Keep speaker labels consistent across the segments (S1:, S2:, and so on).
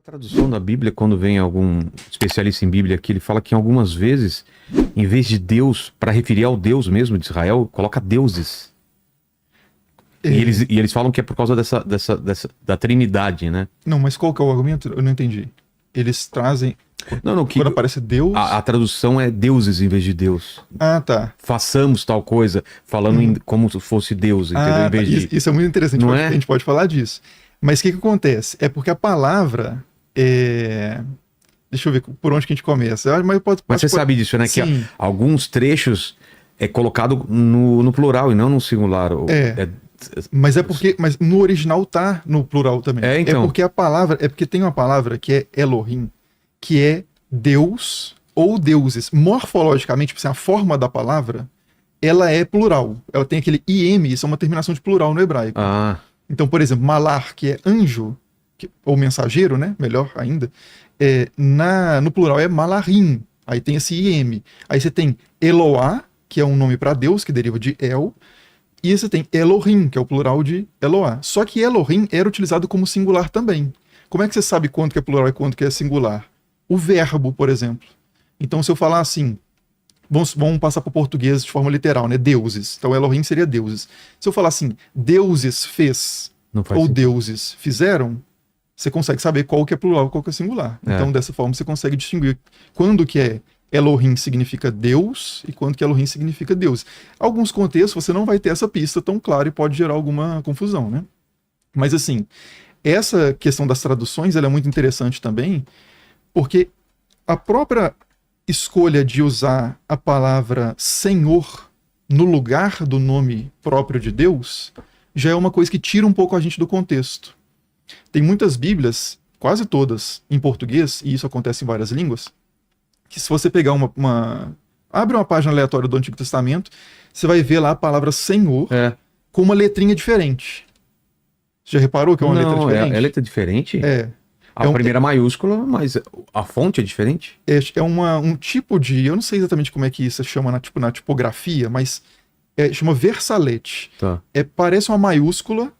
S1: Tradução da Bíblia, quando vem algum especialista em Bíblia aqui, ele fala que algumas vezes, em vez de Deus, para referir ao Deus mesmo de Israel, coloca deuses. E eles falam que é por causa da Trindade, né?
S2: Não, mas qual que é o argumento? Eu não entendi. Eles trazem...
S1: Não, que
S2: Quando aparece Deus...
S1: a tradução é deuses em vez de Deus.
S2: Ah, tá.
S1: Façamos tal coisa, falando como se fosse Deus, entendeu? Em vez de...
S2: Isso é muito interessante,
S1: Não
S2: a gente pode falar disso. Mas o que acontece? É porque a palavra... Deixa eu ver por onde que a gente começa.
S1: Mas você sabe disso, né?
S2: Sim.
S1: Que alguns trechos é colocado no plural e não no singular.
S2: Mas mas no original tá no plural também.
S1: Então.
S2: É porque a palavra, tem uma palavra que é Elohim, que é Deus ou deuses. Morfologicamente, tipo assim, a forma da palavra, ela é plural. Ela tem aquele im, isso é uma terminação de plural no hebraico. Então, por exemplo, malar, que é anjo, ou mensageiro, né? Melhor ainda. No plural é malarim. Aí tem esse im. Aí você tem Eloá, que é um nome para Deus, que deriva de El. E você tem Elohim, que é o plural de Eloá. Só que Elohim era utilizado como singular também. Como é que você sabe quanto que é plural e quanto que é singular? O verbo, por exemplo. Então, se eu falar assim, vamos passar para o português de forma literal, né? Deuses. Então, Elohim seria deuses. Se eu falar assim, deuses fez, ou deuses fizeram, você consegue saber qual que é plural e qual que é singular. Então, dessa forma, você consegue distinguir quando que é Elohim significa Deus e quando que Elohim significa Deus. Alguns contextos você não vai ter essa pista tão clara e pode gerar alguma confusão, né? Mas assim, essa questão das traduções ela é muito interessante também, porque a própria escolha de usar a palavra Senhor no lugar do nome próprio de Deus já é uma coisa que tira um pouco a gente do contexto. Tem muitas Bíblias, quase todas, em português, e isso acontece em várias línguas, que se você pegar abre uma página aleatória do Antigo Testamento, você vai ver lá a palavra Senhor com uma letrinha diferente. Você já reparou que é uma letra diferente?
S1: É letra diferente? A
S2: A
S1: primeira maiúscula, mas a fonte é diferente?
S2: É um tipo de... Eu não sei exatamente como é que isso se chama na tipografia, mas chama versalete.
S1: Tá.
S2: Parece uma maiúscula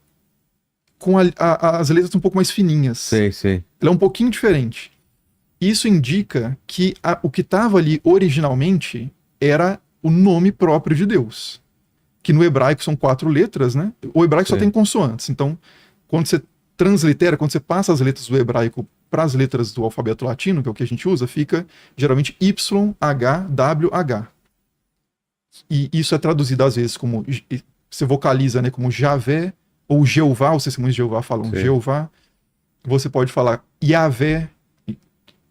S2: com as letras um pouco mais fininhas.
S1: Sei.
S2: Ela é um pouquinho diferente. Isso indica que o que estava ali originalmente era o nome próprio de Deus. Que no hebraico são 4 letras, né? O hebraico só tem consoantes. Então, quando você translitera, quando você passa as letras do hebraico para as letras do alfabeto latino, que é o que a gente usa, fica geralmente YHWH. E isso é traduzido às vezes como... Você vocaliza, né, como Javé ou Jeová, os testemunhos de Jeová falam Jeová. Você pode falar Yavé,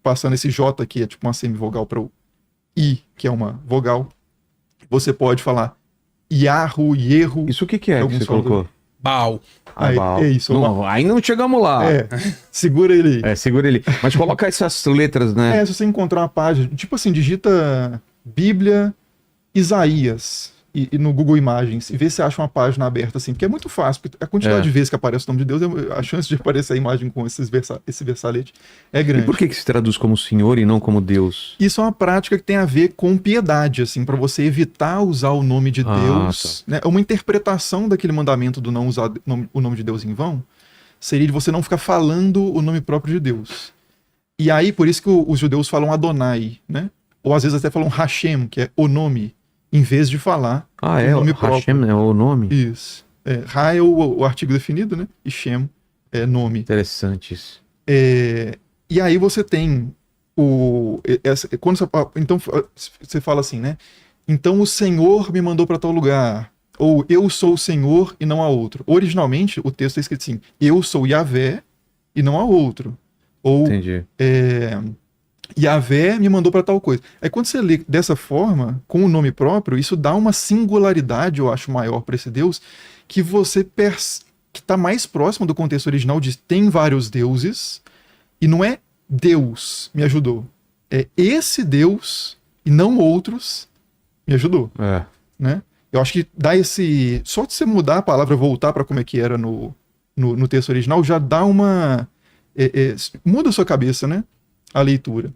S2: passando esse J aqui, é tipo uma semivogal para o I, que é uma vogal. Você pode falar Yahu, Yehu.
S1: Isso o que é que você colocou?
S3: Baal.
S2: É isso.
S1: Aí não chegamos lá.
S2: Segura ele aí.
S1: Segura ele. Mas coloca essas letras, né?
S2: Se você encontrar uma página, tipo assim, digita Bíblia Isaías e no Google Imagens e vê se você acha uma página aberta assim, porque é muito fácil, porque a quantidade de vezes que aparece o nome de Deus, a chance de aparecer a imagem com esse versalete é grande.
S1: E por que se traduz como Senhor e não como Deus?
S2: Isso é uma prática que tem a ver com piedade, assim, para você evitar usar o nome de Deus, né? Uma interpretação daquele mandamento do não usar o nome de Deus em vão seria de você não ficar falando o nome próprio de Deus. E aí, por isso que os judeus falam Adonai, né? Ou às vezes até falam Hashem, que é o nome, em vez de falar o nome próprio.
S1: Hashem é o nome?
S2: Isso. Ra é o artigo definido, né? E Shem é nome.
S1: Interessante isso.
S2: E aí você tem então você fala assim, né? Então o Senhor me mandou para tal lugar. Ou eu sou o Senhor e não há outro. Originalmente o texto é escrito assim: eu sou Yavé e não há outro. Ou
S1: entendi.
S2: Yavé me mandou para tal coisa. Aí quando você lê dessa forma, com o nome próprio, isso dá uma singularidade, eu acho, maior para esse Deus, que você que está mais próximo do contexto original de tem vários deuses, e não é Deus me ajudou. É esse Deus e não outros me ajudou. Né? Eu acho que dá esse... Só de você mudar a palavra, voltar para como é que era no texto original, já dá uma... muda a sua cabeça, né? A leitura.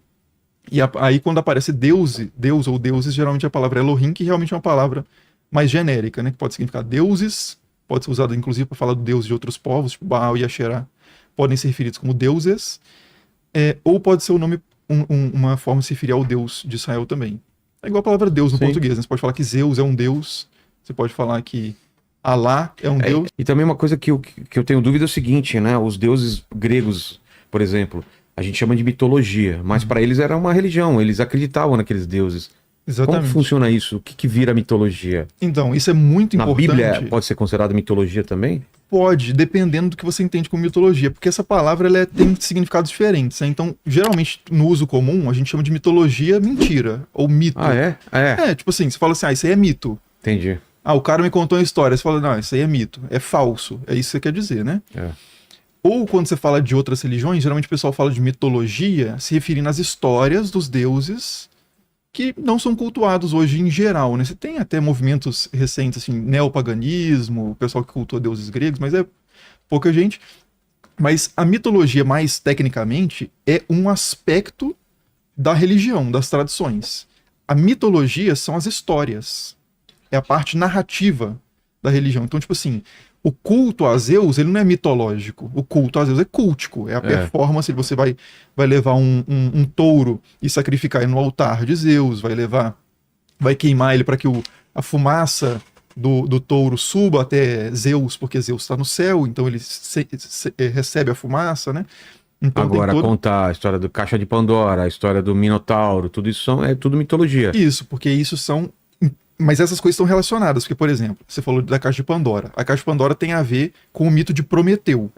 S2: E aí quando aparece Deus ou deuses, geralmente a palavra é Elohim, que realmente é uma palavra mais genérica, né? Que pode significar deuses, pode ser usada inclusive para falar do deus de outros povos, tipo Baal e Asherá, podem ser referidos como deuses, Ou pode ser o nome, uma forma de se referir ao Deus de Israel também. É igual a palavra Deus no
S1: Sim.
S2: português, né? Você pode falar que Zeus é um Deus, você pode falar que Alá é um Deus.
S1: E também uma coisa que eu tenho dúvida é o seguinte, né? Os deuses gregos, por exemplo, a gente chama de mitologia, mas para eles era uma religião, eles acreditavam naqueles deuses. Como
S2: Exatamente.
S1: funciona isso? O que vira mitologia?
S2: Então, isso é muito
S1: Na
S2: importante.
S1: Bíblia pode ser considerado mitologia também?
S2: Pode, dependendo do que você entende como mitologia, porque essa palavra tem significados diferentes, né? Então, geralmente, no uso comum, a gente chama de mitologia mentira, ou mito.
S1: Ah, é? É,
S2: Tipo assim, você fala assim, isso aí é mito.
S1: entendi.
S2: O cara me contou uma história, você fala, não, isso aí é mito, é falso. É isso que você quer dizer, né?
S1: É.
S2: Ou quando você fala de outras religiões, geralmente o pessoal fala de mitologia se referindo às histórias dos deuses que não são cultuados hoje em geral, né? Você tem até movimentos recentes, assim, neopaganismo, o pessoal que cultua deuses gregos, mas é pouca gente. Mas a mitologia, mais tecnicamente, é um aspecto da religião, das tradições. A mitologia são as histórias. É a parte narrativa da religião. Então, tipo assim, o culto a Zeus, ele não é mitológico. O culto a Zeus é cultico. É a performance. Você vai levar um touro e sacrificar ele no altar de Zeus, vai queimar ele para que a fumaça do touro suba até Zeus, porque Zeus está no céu, então ele recebe a fumaça, né? Então
S1: Agora, contar a história do Caixa de Pandora, a história do Minotauro, tudo isso é tudo mitologia.
S2: Isso, porque isso são... Mas essas coisas estão relacionadas, porque, por exemplo, você falou da Caixa de Pandora. A Caixa de Pandora tem a ver com o mito de Prometeu.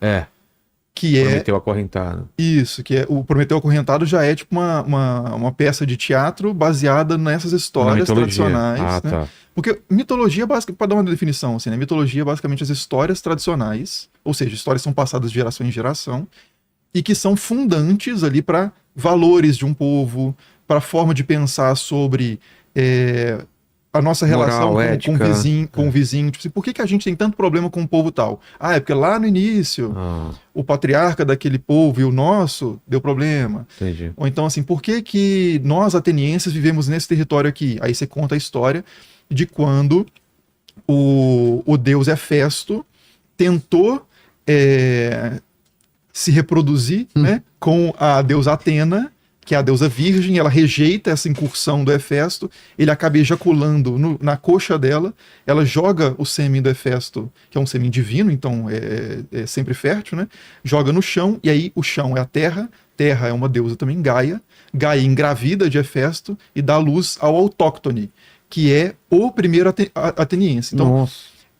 S2: Que
S1: Prometeu acorrentado.
S2: Isso, que é o Prometeu acorrentado já é tipo uma peça de teatro baseada nessas histórias tradicionais. Né?
S1: Tá.
S2: Porque mitologia, para dar uma definição, assim, né? Mitologia é basicamente as histórias tradicionais, ou seja, histórias são passadas de geração em geração, e que são fundantes ali para valores de um povo, para a forma de pensar sobre a nossa relação
S1: Moral, ética,
S2: com o vizinho. Tipo assim, por que a gente tem tanto problema com o povo tal? É porque lá no início, o patriarca daquele povo e o nosso deu problema.
S1: Entendi.
S2: Ou então, assim, por que nós, atenienses, vivemos nesse território aqui? Aí você conta a história de quando o deus Hefesto tentou se reproduzir né, com a deusa Atena, que é a deusa virgem, ela rejeita essa incursão do Hefesto, ele acaba ejaculando na coxa dela, ela joga o sêmen do Hefesto, que é um sêmen divino, então é sempre fértil, né? Joga no chão, e aí o chão é a terra é uma deusa também, Gaia engravida de Hefesto e dá luz ao autóctone, que é o primeiro ateniense.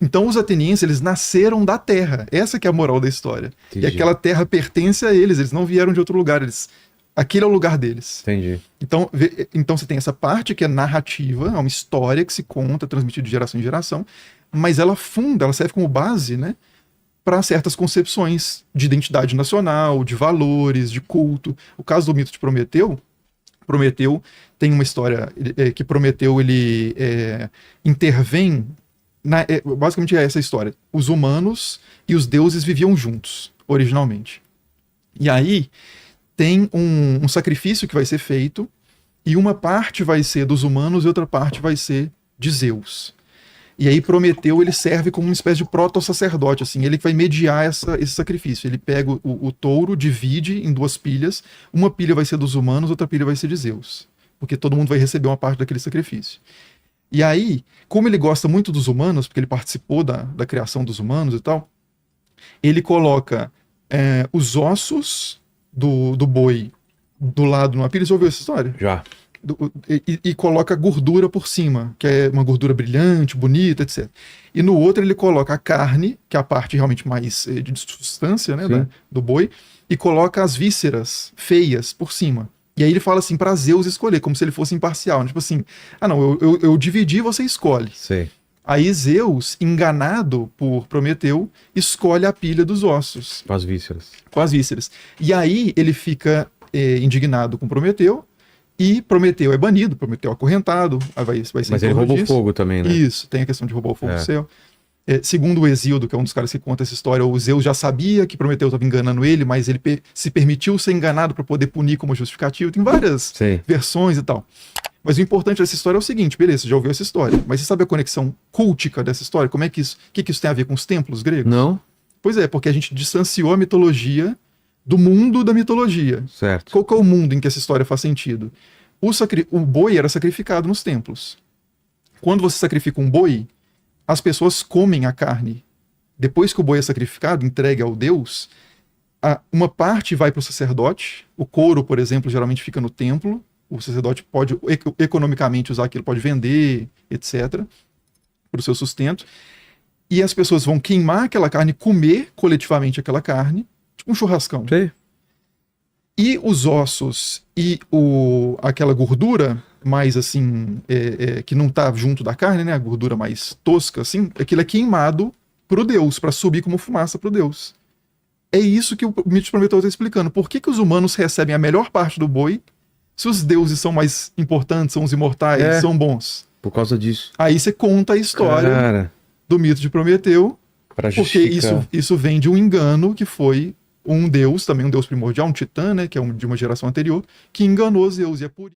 S2: Então os atenienses, eles nasceram da terra, essa que é a moral da história.
S1: Entendi.
S2: E aquela terra pertence a eles não vieram de outro lugar, aquele é o lugar deles.
S1: Entendi.
S2: Então você tem essa parte que é narrativa, é uma história que se conta, transmitida de geração em geração, mas ela serve como base, né, para certas concepções de identidade nacional, de valores, de culto. O caso do mito de Prometeu tem uma história que Prometeu ele intervém, basicamente é essa história. Os humanos e os deuses viviam juntos, originalmente. E aí tem um sacrifício que vai ser feito, e uma parte vai ser dos humanos e outra parte vai ser de Zeus. E aí Prometeu, ele serve como uma espécie de proto-sacerdote, assim, ele vai mediar esse sacrifício. Ele pega o touro, divide em duas pilhas, uma pilha vai ser dos humanos, outra pilha vai ser de Zeus, porque todo mundo vai receber uma parte daquele sacrifício. E aí, como ele gosta muito dos humanos, porque ele participou da criação dos humanos e tal, ele coloca os ossos do boi do lado numa pilha. Você ouviu essa história?
S1: Já.
S2: E coloca gordura por cima, que é uma gordura brilhante, bonita, etc. E no outro ele coloca a carne, que é a parte realmente mais de substância, né, do boi, e coloca as vísceras feias por cima. E aí ele fala assim, pra Zeus escolher, como se ele fosse imparcial. Né? Tipo assim, não, eu dividi, você escolhe.
S1: Sei.
S2: Aí Zeus, enganado por Prometeu, escolhe a pilha dos ossos.
S1: Com as vísceras.
S2: Com as vísceras. E aí ele fica indignado com Prometeu, e Prometeu é banido, Prometeu é acorrentado, aí vai ser.
S1: Mas ele rouba o fogo também, né?
S2: Isso, tem a questão de roubar o fogo do céu. Segundo o Hesíodo, que é um dos caras que conta essa história, o Zeus já sabia que Prometeu estava enganando ele, mas ele se permitiu ser enganado para poder punir como justificativo. Tem várias versões e tal. Mas o importante dessa história é o seguinte, beleza, você já ouviu essa história, mas você sabe a conexão cultica dessa história? O que isso tem a ver com os templos gregos?
S1: Não.
S2: Pois é, porque a gente distanciou a mitologia do mundo da mitologia.
S1: Certo.
S2: Qual que é o mundo em que essa história faz sentido? O boi era sacrificado nos templos. Quando você sacrifica um boi, as pessoas comem a carne. Depois que o boi é sacrificado, entregue ao Deus, uma parte vai para o sacerdote. O couro, por exemplo, geralmente fica no templo. O sacerdote pode economicamente usar aquilo, pode vender, etc., para o seu sustento. E as pessoas vão queimar aquela carne, comer coletivamente aquela carne, tipo um churrascão.
S1: Sei.
S2: E os ossos e aquela gordura mais assim, que não tá junto da carne, né? A gordura mais tosca, assim, aquilo é queimado pro Deus, para subir como fumaça pro Deus. É isso que o mito de Prometeu está explicando. Por que os humanos recebem a melhor parte do boi se os deuses são mais importantes, são os imortais, são bons?
S1: Por causa disso.
S2: Aí você conta a história
S1: Cara,
S2: do mito de Prometeu,
S1: pra
S2: porque
S1: justificar.
S2: isso vem de um engano que foi um deus, também um deus primordial, um titã, né, que é de uma geração anterior, que enganou Zeus. E é por